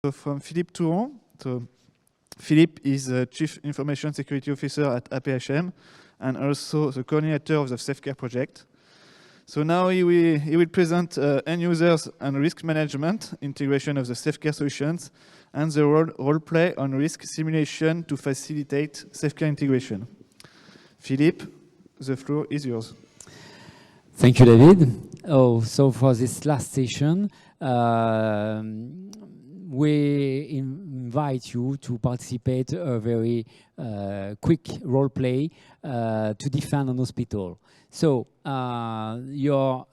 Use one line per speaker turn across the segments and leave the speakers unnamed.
So from Philippe Touron. So Philippe is the Chief Information Security Officer at APHM and also the coordinator of the SAFECARE project. So now he will present end users and risk management, integration of the SAFECARE solutions, and the role play on risk simulation to facilitate SAFECARE integration. Philippe, the floor is yours.
Thank you, David. So for this last session, we invite you to participate a very quick role play to defend an hospital. So your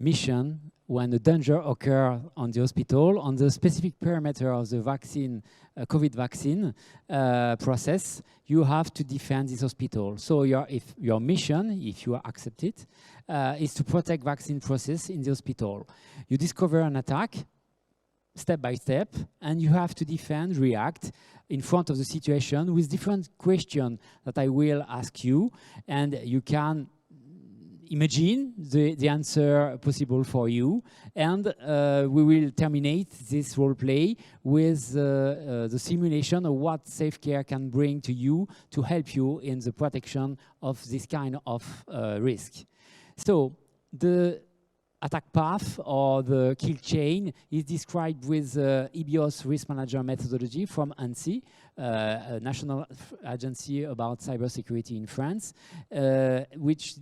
mission, when a danger occurs on the hospital, on the specific parameter of the vaccine, COVID vaccine process, you have to defend this hospital. So your mission, if you accept it, is to protect vaccine process in the hospital. You discover an attack, step by step, and you have to defend, react in front of the situation with different questions that I will ask you, and you can imagine the answer possible for you, and we will terminate this role play with the simulation of what SAFECARE can bring to you to help you in the protection of this kind of risk. So the attack path or the kill chain is described with EBIOS risk manager methodology from ANSSI, a national agency about cybersecurity in France, which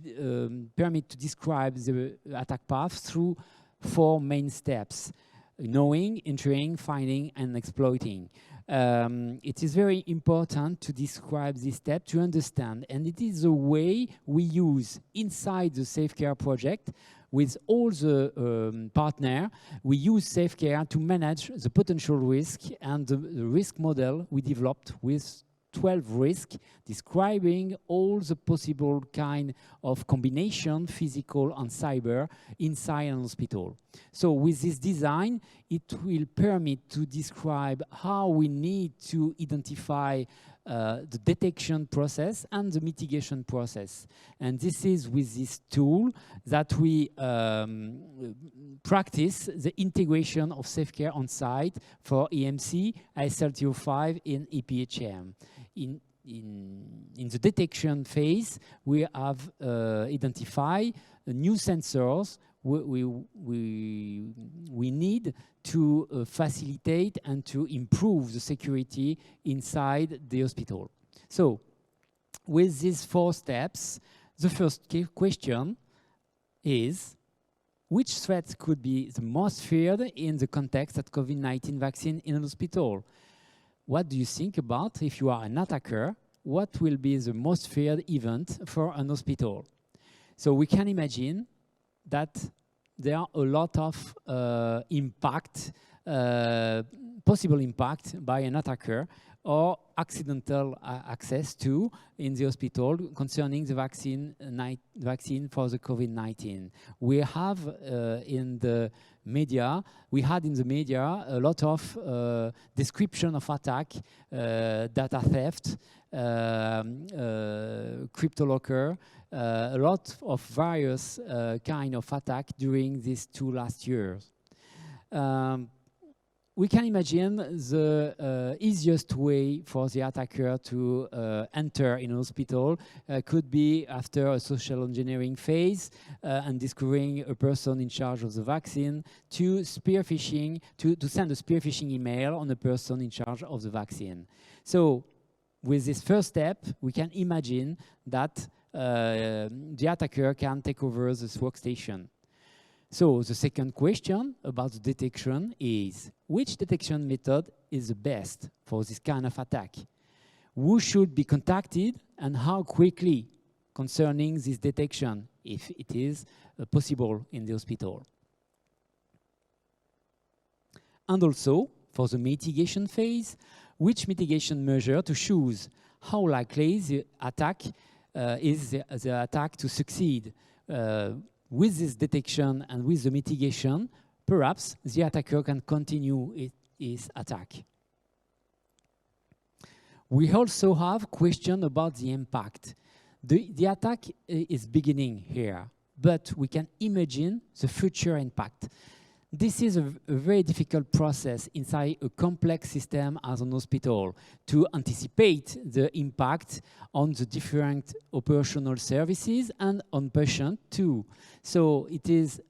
permit to describe the attack path through 4 main steps: knowing, entering, finding, and exploiting. It is very important to describe this step to understand, and it is a way we use inside the SAFECARE project. With all the partners, we use SAFECARE to manage the potential risk, and the risk model we developed with 12 risks, describing all the possible kind of combination, physical and cyber, inside an hospital. So with this design, it will permit to describe how we need to identify the detection process and the mitigation process. And this is with this tool that we practice the integration of SAFECARE on site for EMC, IS-3005 in EPHM. In the detection phase, we have identified new sensors we need to facilitate and to improve the security inside the hospital. So, with these 4 steps, the first question is, which threats could be the most feared in the context of COVID-19 vaccine in a hospital? What do you think about, if you are an attacker, what will be the most feared event for an hospital? So we can imagine that there are a lot of possible impact by an attacker or accidental access to in the hospital concerning the vaccine for the COVID-19. We have in the media, a lot of description of attack, data theft, crypto locker, a lot of various kind of attack during these 2 last years. We can imagine the easiest way for the attacker to enter in a hospital could be after a social engineering phase and discovering a person in charge of the vaccine to spear phishing, to send a spear phishing email on a person in charge of the vaccine. So with this first step, we can imagine that the attacker can take over this workstation. So the second question about the detection is, which detection method is the best for this kind of attack? Who should be contacted and how quickly concerning this detection, if it is possible in the hospital? And also, for the mitigation phase, which mitigation measure to choose? How likely the attack is the attack to succeed? With this detection and with the mitigation, perhaps the attacker can continue his attack. We also have question about the impact. The attack is beginning here, but we can imagine the future impact. this is a very difficult process inside a complex system as an hospital to anticipate the impact on the different operational services and on patient too. So it is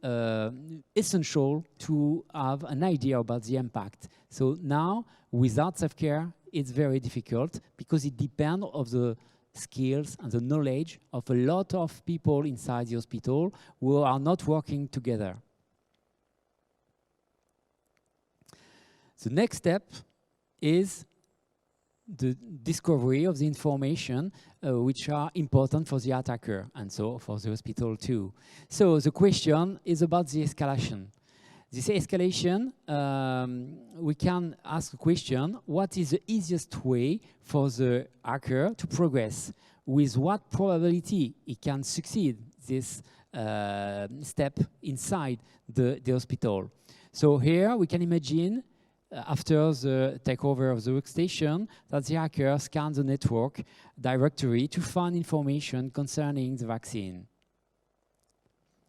essential to have an idea about the impact. So now, without SAFECARE, it's very difficult because it depends on the skills and the knowledge of a lot of people inside the hospital who are not working together. The next step is the discovery of the information which are important for the attacker and so for the hospital too. So the question is about the escalation. This escalation, we can ask a question, what is the easiest way for the hacker to progress? With what probability he can succeed this step inside the hospital? So here we can imagine after the takeover of the workstation that the hacker scans the network directory to find information concerning the vaccine.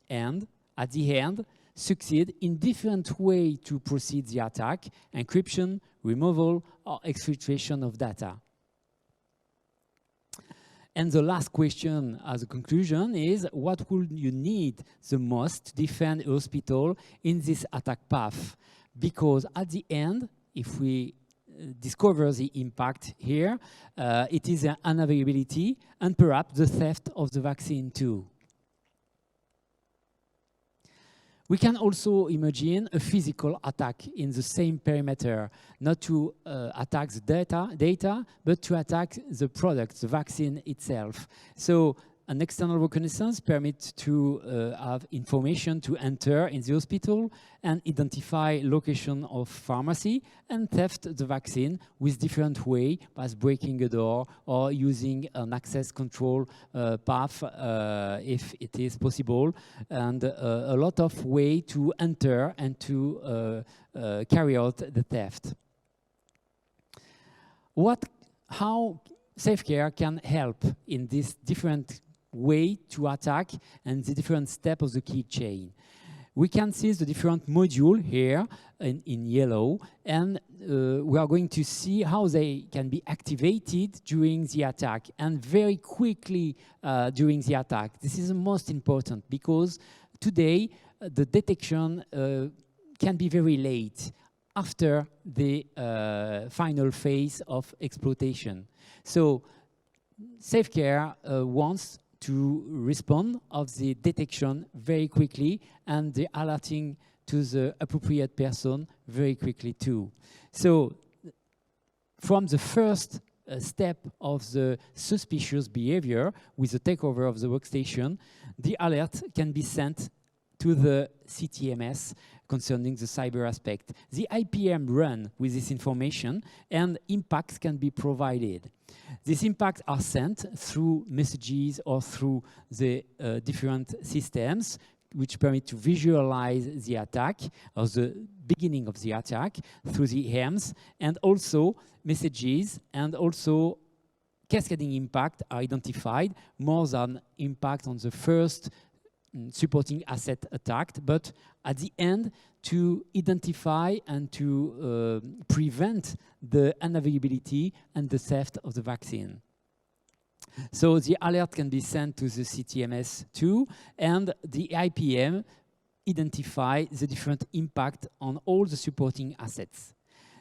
And at the end, succeed in different ways to proceed the attack, encryption, removal, or exfiltration of data. And the last question as a conclusion is, what would you need the most to defend a hospital in this attack path? Because at the end, if we discover the impact here, it is an unavailability and perhaps the theft of the vaccine too. We can also imagine a physical attack in the same perimeter, not to attack the data, but to attack the product, the vaccine itself. So an external reconnaissance permits to have information to enter in the hospital and identify location of pharmacy and theft the vaccine with different way, by breaking a door or using an access control path if it is possible, and a lot of way to enter and to carry out the theft. How SAFECARE can help in this different way to attack and the different steps of the key chain? We can see the different modules here in yellow, and we are going to see how they can be activated during the attack and very quickly during the attack. This is the most important because today the detection can be very late after the final phase of exploitation. So SAFECARE wants to respond of the detection very quickly and the alerting to the appropriate person very quickly too. So from the first step of the suspicious behavior with the takeover of the workstation, the alert can be sent to the CTMS concerning the cyber aspect. The IPM run with this information and impacts can be provided. These impacts are sent through messages or through the different systems which permit to visualize the attack or the beginning of the attack through the HAMS, and also messages and also cascading impact are identified more than impact on the first supporting asset attacked, but at the end to identify and to prevent the unavailability and the theft of the vaccine. So the alert can be sent to the CTMS too, and the IPM identify the different impact on all the supporting assets.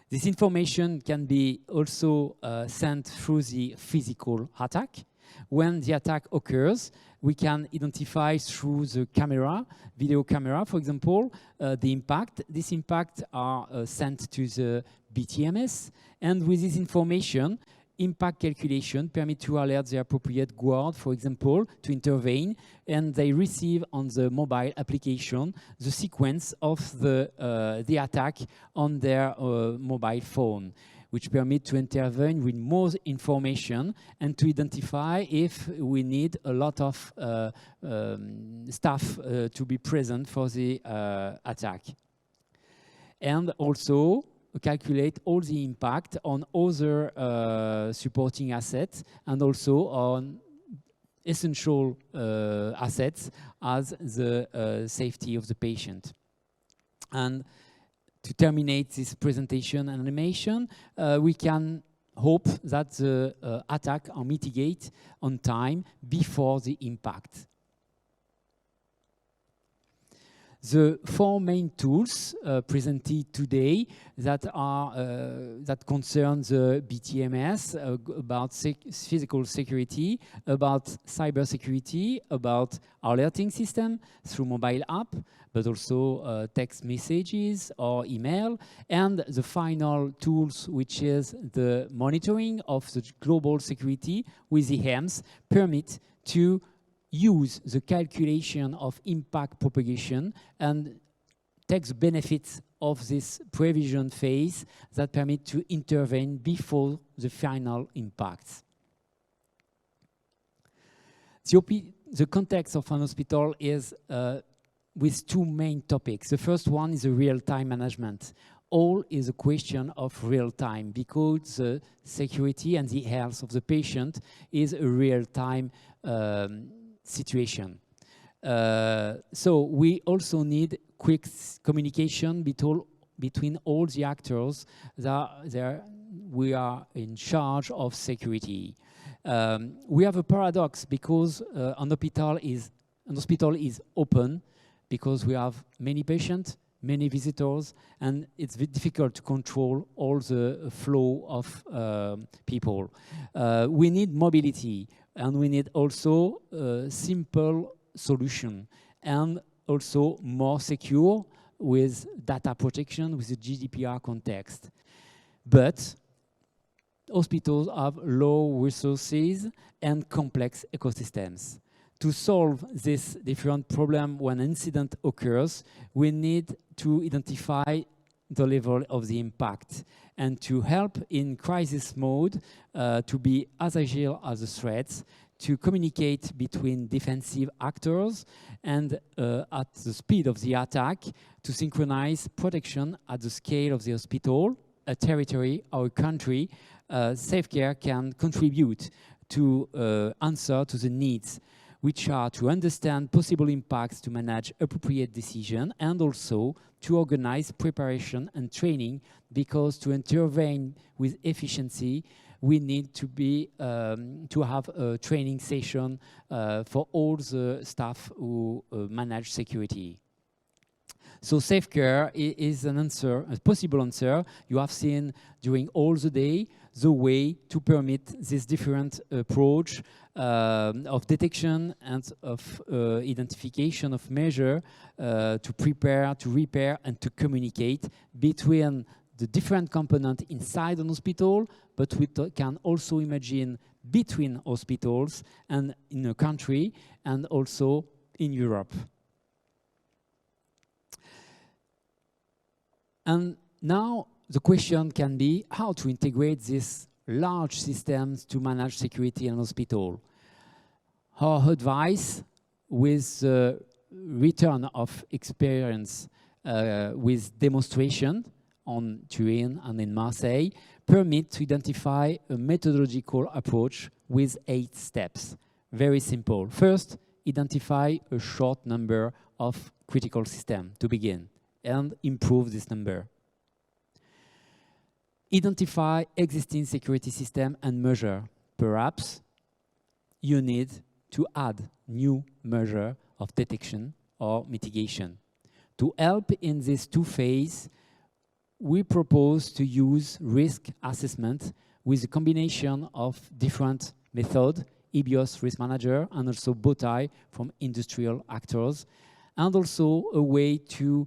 This information can be also sent through the physical attack. When the attack occurs, we can identify through the camera, video camera, for example, the impact. These impacts are sent to the BTMS, and with this information, impact calculation permit to alert the appropriate guard, for example, to intervene, and they receive on the mobile application the sequence of the attack on their mobile phone, which permit to intervene with more information and to identify if we need a lot of staff to be present for the attack. And also calculate all the impact on other supporting assets and also on essential assets as the safety of the patient. And to terminate this presentation and animation, we can hope that the attack are mitigate on time before the impact. The four main tools presented today that are that concern the BTMS about physical security, about cyber security, about alerting system through mobile app, but also text messages or email, and the final tools, which is the monitoring of the global security with the HEMS, permit to use the calculation of impact propagation and takes benefits of this prevision phase that permit to intervene before the final impacts. The context of an hospital is with two main topics. The first one is the real-time management. All is a question of real time because the security and the health of the patient is a real-time situation. So we also need quick communication between all the actors that we are in charge of security. We have a paradox because an hospital is open because we have many patients, many visitors, and it's very difficult to control all the flow of people. We need mobility, and we need also a simple solution, and also more secure with data protection with the GDPR context. But hospitals have low resources and complex ecosystems. To solve this different problem when an incident occurs, we need to identify the level of the impact and to help in crisis mode to be as agile as the threats, to communicate between defensive actors and at the speed of the attack, to synchronize protection at the scale of the hospital, a territory or a country. SAFECARE can contribute to answer to the needs, which are to understand possible impacts, to manage appropriate decision, and also to organize preparation and training, because to intervene with efficiency, we need to be to have a training session for all the staff who manage security. So SAFECARE is an answer, a possible answer. You have seen during all the day the way to permit this different approach of detection and of identification of measure to prepare, to repair, and to communicate between the different components inside an hospital, but we can also imagine between hospitals and in a country and also in Europe. And now the question can be how to integrate these large systems to manage security in hospital. Our advice with the return of experience with demonstration on Turin and in Marseille permit to identify a methodological approach with 8 steps. Very simple. First, identify a short number of critical systems to begin and improve this number. Identify existing security system and measure. Perhaps you need to add new measure of detection or mitigation. To help in this 2 phases, we propose to use risk assessment with a combination of different methods, EBIOS risk manager and also BOTI from industrial actors, and also a way to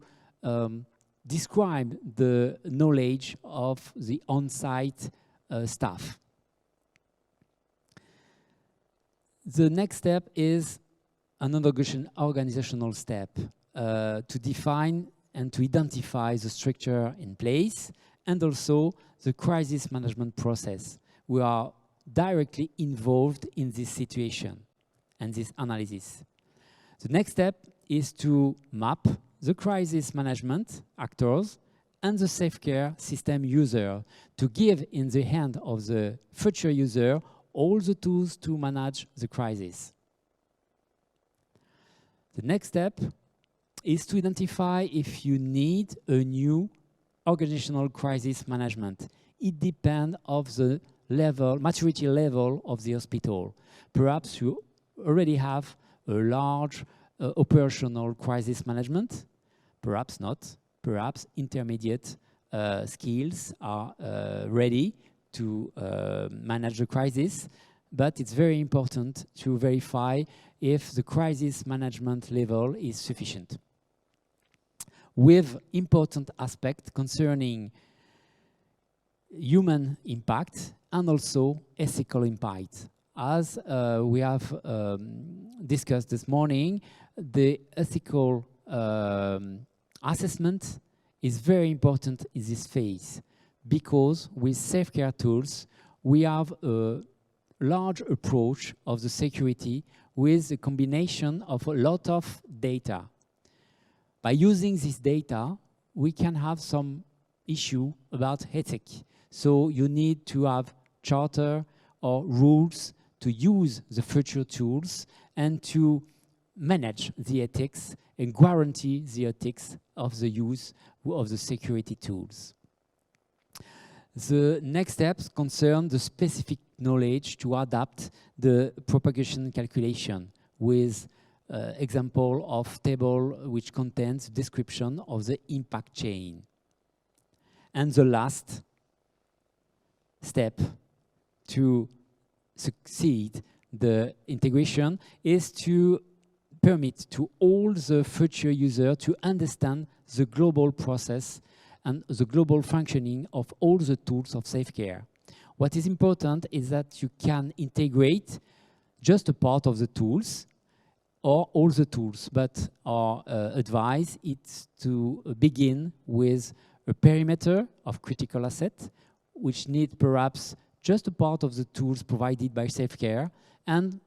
describe the knowledge of the on-site staff. The next step is another organizational step to define and to identify the structure in place and also the crisis management process. We are directly involved in this situation and this analysis. The next step is to map the crisis management actors and the SAFECARE system user to give in the hand of the future user all the tools to manage the crisis. The next step is to identify if you need a new organizational crisis management. It depends on the level, maturity level of the hospital. Perhaps you already have a large operational crisis management, perhaps not. Perhaps intermediate skills are ready to manage the crisis, but it's very important to verify if the crisis management level is sufficient. With important aspects concerning human impact and also ethical impact. As we have discussed this morning, the ethical assessment is very important in this phase, because with SAFECARE tools, we have a large approach of the security with a combination of a lot of data. By using this data, we can have some issue about ethics. So you need to have charter or rules to use the future tools and to manage the ethics and guarantee the ethics of the use of the security tools. The next steps concern the specific knowledge to adapt the propagation calculation with example of table which contains description of the impact chain. And the last step to succeed the integration is to permit to all the future users to understand the global process and the global functioning of all the tools of SAFECARE. What is important is that you can integrate just a part of the tools or all the tools, but our advice is to begin with a perimeter of critical asset, which need perhaps just a part of the tools provided by SAFECARE, and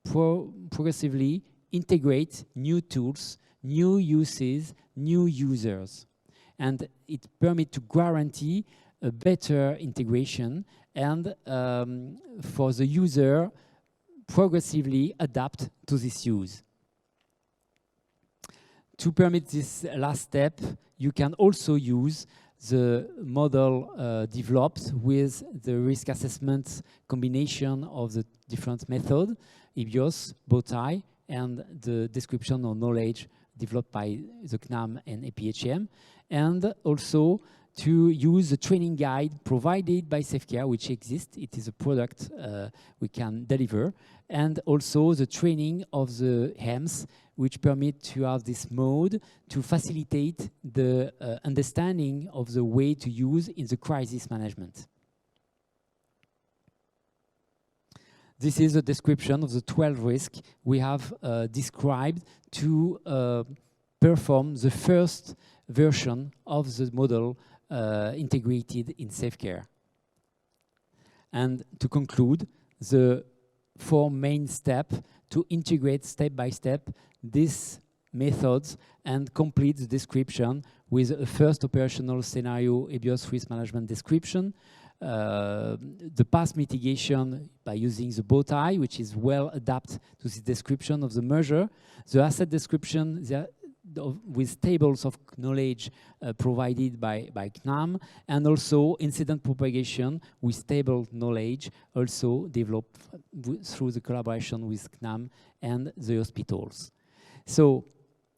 progressively integrate new tools, new uses, new users. And it permits to guarantee a better integration and for the user progressively adapt to this use. To permit this last step, you can also use the model developed with the risk assessment combination of the different methods, EBIOS, bowtie, and the description of knowledge developed by the CNAM and APHM, and also to use the training guide provided by SAFECARE, which exists. It is a product we can deliver, and also the training of the HEMS, which permit to have this mode to facilitate the understanding of the way to use in the crisis management. This is a description of the 12 risks we have described to perform the first version of the model integrated in SAFECARE. And to conclude, the 4 main steps to integrate step by step these methods and complete the description with a first operational scenario EBIOS risk management description, the past mitigation by using the bowtie, which is well adapted to the description of the measure, the asset description with tables of knowledge provided by CNAM, and also incident propagation with table knowledge also developed through the collaboration with CNAM and the hospitals. So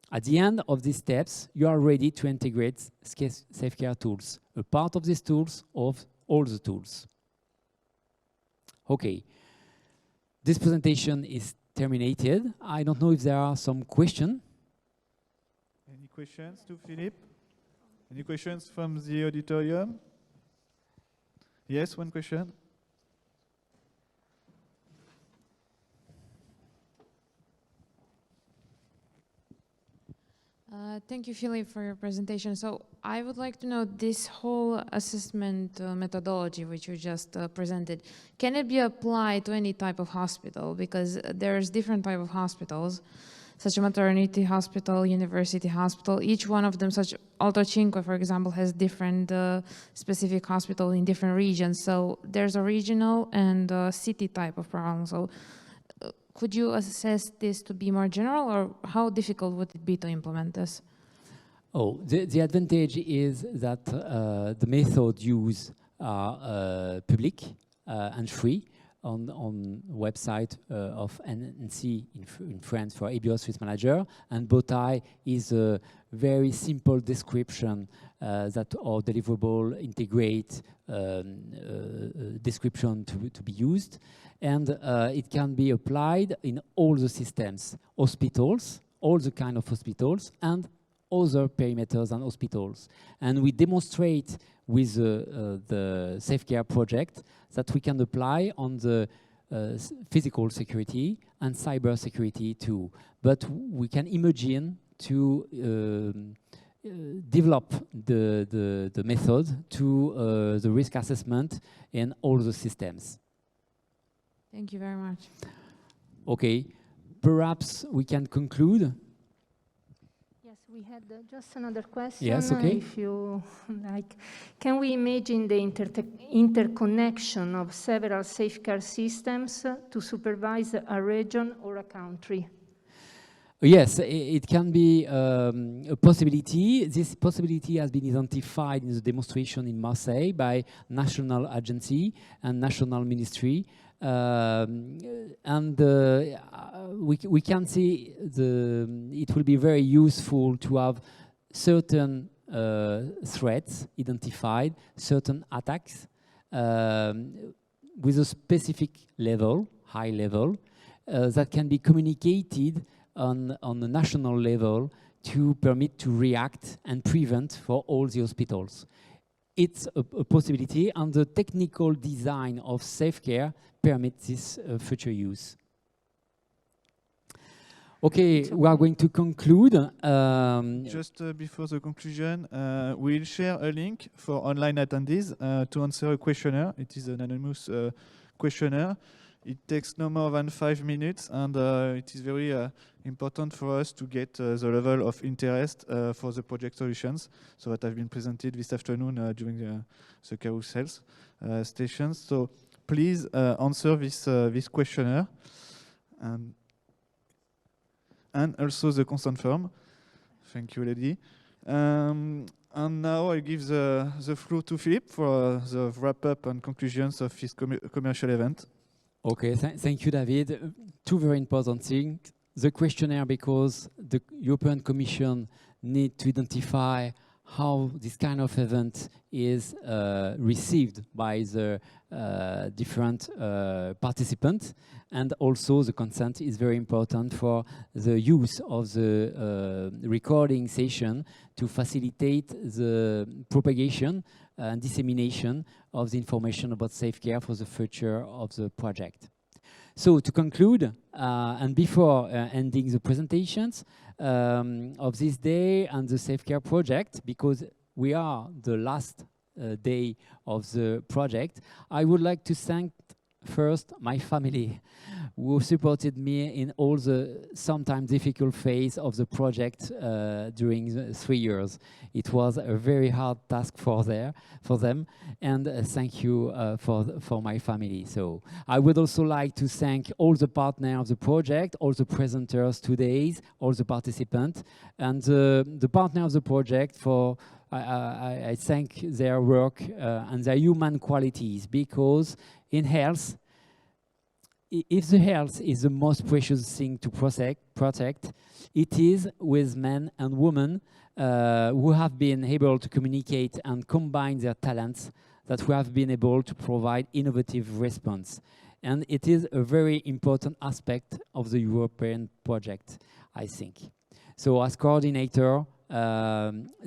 at the end of these steps, you are ready to integrate SAFECARE tools, a part of these tools of all the tools. Okay, this presentation is terminated. I don't know if there are some questions.
Any questions to Philippe? Any questions from the auditorium? Yes, one question.
Thank you, Philippe, for your presentation. So I would like to know this whole assessment methodology which you just presented, can it be applied to any type of hospital? Because there's different type of hospitals, such a maternity hospital, university hospital. Each one of them, such Alto Cinque, for example, has different specific hospital in different regions. So there's a regional and city type of problem. So could you assess this to be more general, or how difficult would it be to implement this?
Oh, the advantage is that the method used are public and free on website of NNC in France for ABOS Risk Manager, and Bowtie is a very simple description that our deliverable integrate description to be used, and it can be applied in all the systems, hospitals, all the kind of hospitals, and other perimeters and hospitals. And we demonstrate with the SAFECARE project that we can apply on the physical security and cyber security too. But we can imagine to develop the method to the risk assessment in all the systems.
Thank you very much.
Okay, perhaps we can conclude.
Yes, we had just another question.
Yes, okay.
If you like, can we imagine the interconnection of several SAFECARE systems to supervise a region or a country?
Yes, it can be a possibility. This possibility has been identified in the demonstration in Marseille by national agency and national ministry. We can see it will be very useful to have certain threats identified, certain attacks with a specific level, high level, that can be communicated on a national level to permit to react and prevent for all the hospitals. It's a possibility, and the technical design of SAFECARE permits this future use. Okay, we are going to conclude.
Just before the conclusion, we'll share a link for online attendees to answer a questionnaire. It is an anonymous questionnaire. It takes no more than 5 minutes, and it is very important for us to get the level of interest for the project solutions, so that have been presented this afternoon during the Carousels stations. So please answer this questionnaire, and also the consent form. Thank you, Lady. And now I give the floor to Philippe for the wrap-up and conclusions of this commercial event.
Okay, thank you, David. Two very important things. The questionnaire, because the European Commission need to identify how this kind of event is received by the different participants, and also the consent is very important for the use of the recording session to facilitate the propagation and dissemination of the information about SAFECARE for the future of the project. So to conclude, and before ending the presentations of this day and the SAFECARE project, because we are the last day of the project, I would like to thank first my family, who supported me in all the sometimes difficult phase of the project during the 3 years. It was a very hard task for them, and thank you for my family. So I would also like to thank all the partners of the project, all the presenters today, all the participants, and the partners of the project for I thank their work and their human qualities, because in health, if the health is the most precious thing to protect, it is with men and women who have been able to communicate and combine their talents that we have been able to provide innovative response. And it is a very important aspect of the European project, I think. So as coordinator,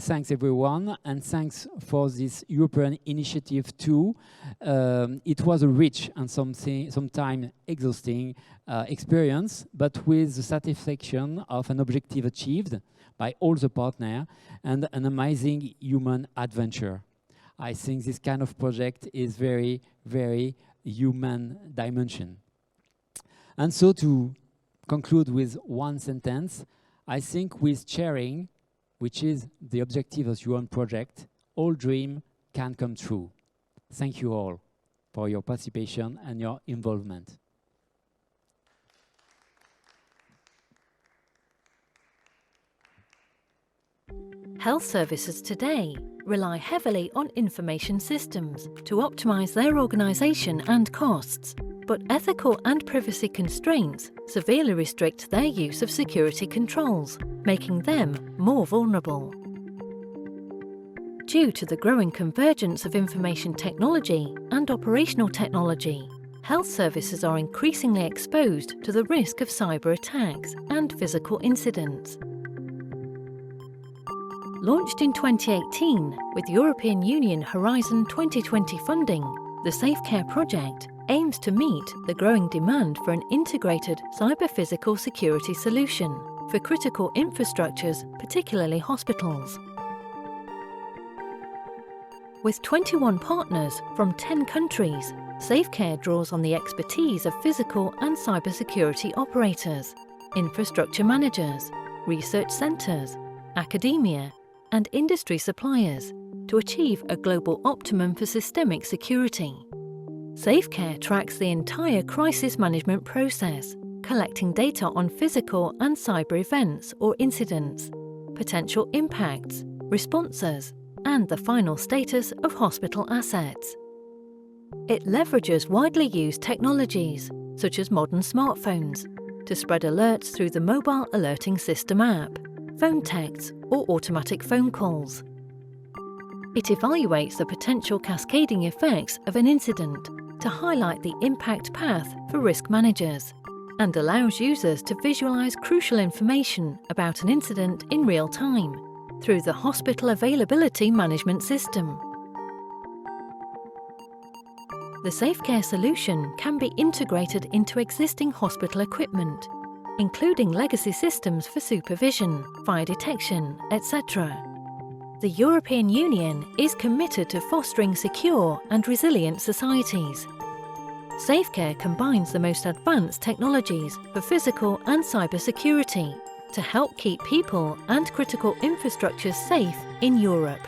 thanks everyone, and thanks for this European initiative too. It was a rich and sometimes exhausting experience, but with the satisfaction of an objective achieved by all the partners and an amazing human adventure. I think this kind of project is very, very human dimension. And so to conclude with one sentence, I think with sharing, which is the objective of your own project, all dreams can come true. Thank you all for your participation and your involvement.
Health services today rely heavily on information systems to optimize their organization and costs, but ethical and privacy constraints severely restrict their use of security controls, making them more vulnerable. Due to the growing convergence of information technology and operational technology, health services are increasingly exposed to the risk of cyber attacks and physical incidents. Launched in 2018 with European Union Horizon 2020 funding, the SAFECARE project aims to meet the growing demand for an integrated cyber-physical security solution for critical infrastructures, particularly hospitals. With 21 partners from 10 countries, SAFECARE draws on the expertise of physical and cybersecurity operators, infrastructure managers, research centres, academia, and industry suppliers to achieve a global optimum for systemic security. SAFECARE tracks the entire crisis management process, collecting data on physical and cyber events or incidents, potential impacts, responses, and the final status of hospital assets. It leverages widely used technologies, such as modern smartphones, to spread alerts through the Mobile Alerting System app, phone texts, or automatic phone calls. It evaluates the potential cascading effects of an incident to highlight the impact path for risk managers, and allows users to visualize crucial information about an incident in real time through the Hospital Availability Management System. The SAFECARE solution can be integrated into existing hospital equipment, including legacy systems for supervision, fire detection, etc. The European Union is committed to fostering secure and resilient societies. SAFECARE combines the most advanced technologies for physical and cyber security to help keep people and critical infrastructures safe in Europe.